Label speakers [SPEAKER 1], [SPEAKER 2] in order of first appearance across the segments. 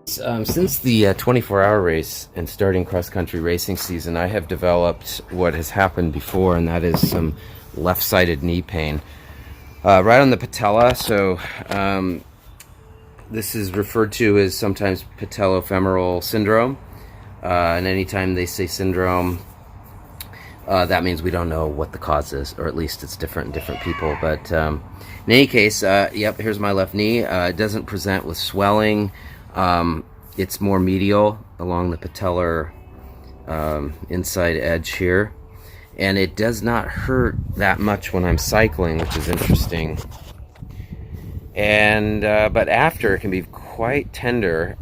[SPEAKER 1] Since the 24-hour race and starting cross-country racing season, I have developed what has happened before, and that is some left-sided knee pain. Right on the patella, so this is referred to as sometimes patellofemoral syndrome. And anytime they say syndrome, that means we don't know what the cause is, or at least it's different in different people. But in any case, yep, here's my left knee. It doesn't present with swelling. It's more medial along the patellar inside edge here. And it does not hurt that much when I'm cycling, which is interesting. And but after, it can be quite tender,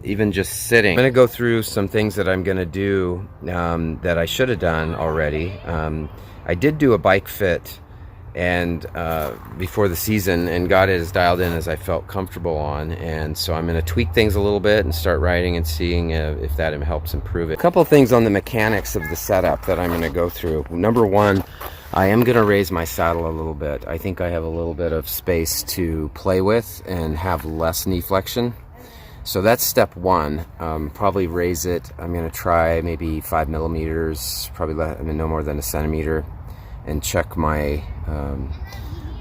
[SPEAKER 1] even just sitting. I'm going to go through some things that I'm going to do that I should have done already. I did do a bike fit and before the season, and got it as dialed in as I felt comfortable on, and so I'm going to tweak things a little bit and start riding and seeing if that helps improve it. A couple of things on the mechanics of the setup that I'm going to go through. Number one, I am going to raise my saddle a little bit. I think I have a little bit of space to play with and have less knee flexion. So that's step one. Probably raise it. I'm going to try maybe 5 millimeters, probably no more than a centimeter, and check my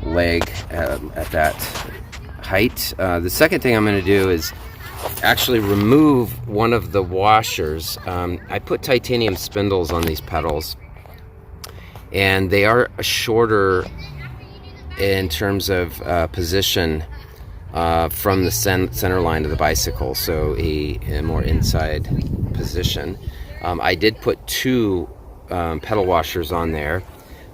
[SPEAKER 1] leg at that height. The second thing I'm going to do is actually remove one of the washers. I put titanium spindles on these pedals, and they are shorter in terms of position from the center line of the bicycle, so a more inside position. I did put 2 pedal washers on there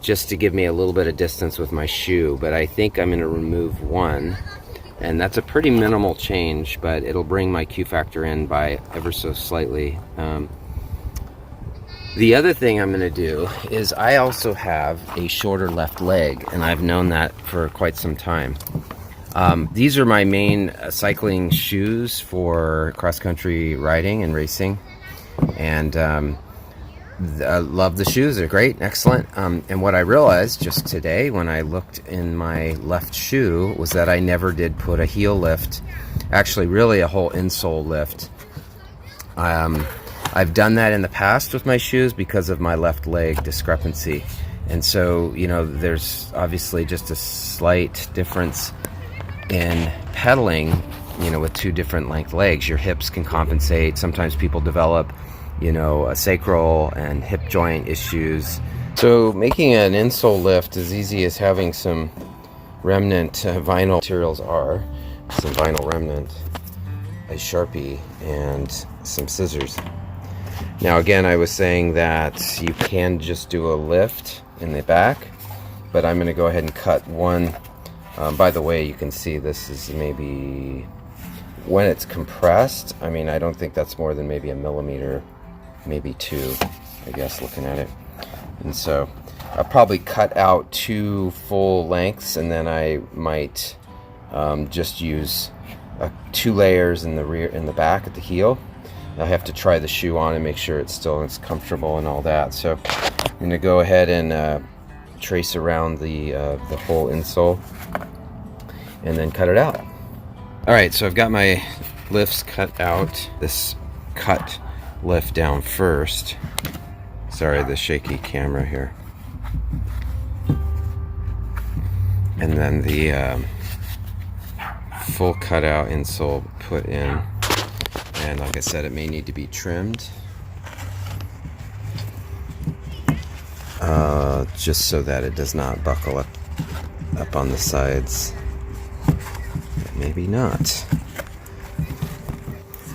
[SPEAKER 1] just to give me a little bit of distance with my shoe, but I think I'm going to remove one, and that's a pretty minimal change, but it'll bring my Q factor in by ever so slightly. The other thing I'm going to do is I also have a shorter left leg, and I've known that for quite some time. These are my main cycling shoes for cross-country riding and racing, and I love the shoes. They're great, excellent. And what I realized just today when I looked in my left shoe was that I never did put a heel lift, actually really a whole insole lift. I've done that in the past with my shoes because of my left leg discrepancy. And so, you know, there's obviously just a slight difference in pedaling, you know, with 2 different length legs. Your hips can compensate. Sometimes people develop, you know, a sacral and hip joint issues. So making an insole lift as easy as having some remnant vinyl materials are. Some vinyl remnant, a Sharpie, and some scissors. Now again, I was saying that you can just do a lift in the back, but I'm going to go ahead and cut one. By the way, you can see this is maybe, when it's compressed, I mean, I don't think that's more than maybe a millimeter, maybe 2, I guess, looking at it. And so I'll probably cut out 2 full lengths, and then I might just use 2 layers in the rear, in the back at the heel. I have to try the shoe on and make sure it's still as comfortable and all that. So I'm going to go ahead and trace around the whole insole and then cut it out. All right, so I've got my lifts cut out. This cut lift down first. Sorry, the shaky camera here. And then the full cutout insole put in. And like I said, it may need to be trimmed. Just so that it does not buckle up on the sides. But maybe not.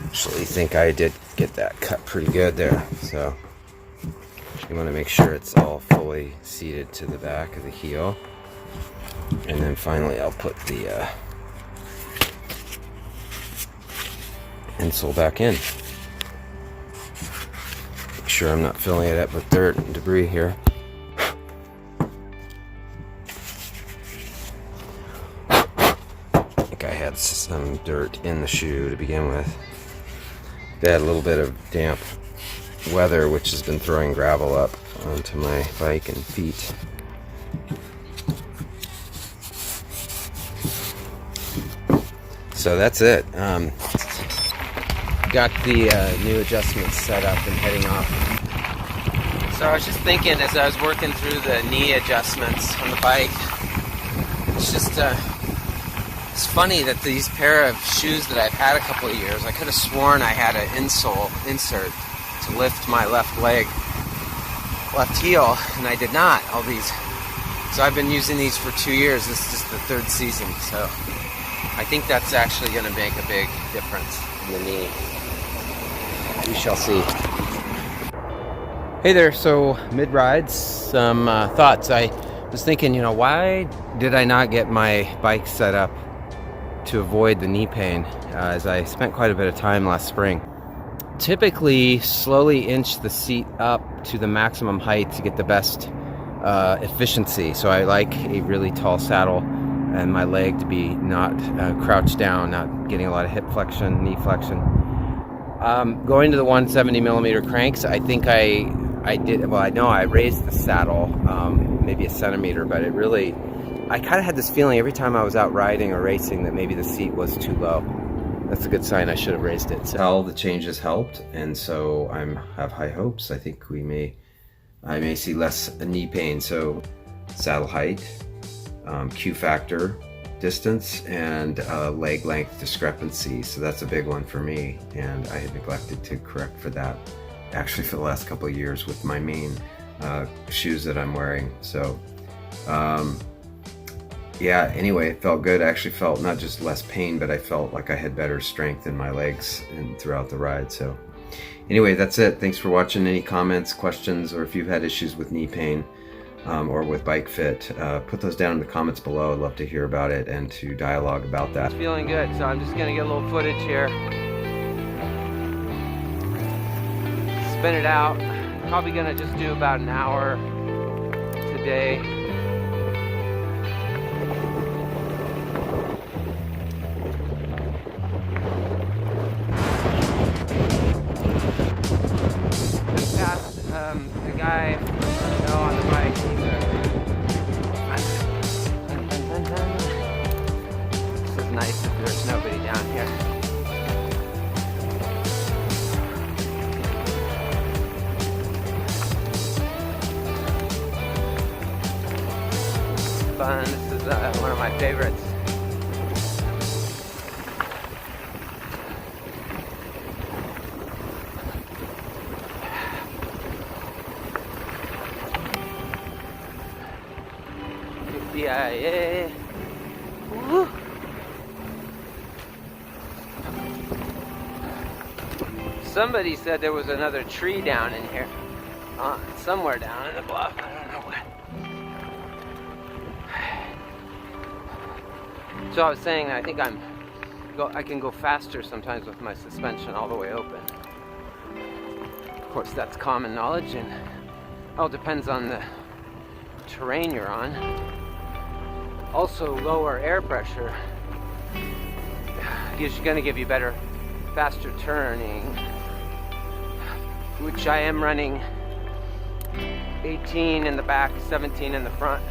[SPEAKER 1] Actually, think I did get that cut pretty good there. So you want to make sure it's all fully seated to the back of the heel. And then finally I'll put the insole back in. Make sure I'm not filling it up with dirt and debris here. I think I had some dirt in the shoe to begin with. They had a little bit of damp weather, which has been throwing gravel up onto my bike and feet. So that's it. got the new adjustments set up and heading off. So I was just thinking as I was working through the knee adjustments on the bike, it's just it's funny that these pair of shoes that I've had a couple of years, I could have sworn I had an insole insert to lift my left leg, left heel, and I did not. All these, so I've been using these for 2 years. This is just the 3rd season, so I think that's actually going to make a big difference in the knee. We shall see. Hey there, so mid-rides, some thoughts. I was thinking, why did I not get my bike set up to avoid the knee pain, as I spent quite a bit of time last spring. Typically, slowly inch the seat up to the maximum height to get the best efficiency. So I like a really tall saddle and my leg to be not crouched down, not getting a lot of hip flexion, knee flexion. Going to the 170 millimeter cranks, I think I did, well, I know I raised the saddle maybe a centimeter, but it really, I kind of had this feeling every time I was out riding or racing that maybe the seat was too low. That's a good sign. I should have raised it. So all the changes helped, and so I have high hopes. I think I may see less knee pain. So saddle height, Q factor, distance, and leg length discrepancy. So that's a big one for me, and I had neglected to correct for that actually for the last couple of years with my main shoes that I'm wearing. So yeah, anyway, it felt good. I actually felt not just less pain, but I felt like I had better strength in my legs and throughout the ride. So anyway, that's it. Thanks for watching. Any comments, questions, or if you've had issues with knee pain or with bike fit, put those down in the comments below. I'd love to hear about it and to dialogue about that. It's feeling good, so I'm just gonna get a little footage here. Spin it out. Probably gonna just do about an hour today. Just passed the guy on the bike. This is nice if there's nobody down here. Fun. This is one of my favorites. Yeah. Woo. Somebody said there was another tree down in here. Somewhere down in the bluff. I don't know what. So I was saying, I think I can go faster sometimes with my suspension all the way open. Of course, that's common knowledge, and it all depends on the terrain you're on. Also, lower air pressure is going to give you better, faster turning, which I am running 18 in the back, 17 in the front.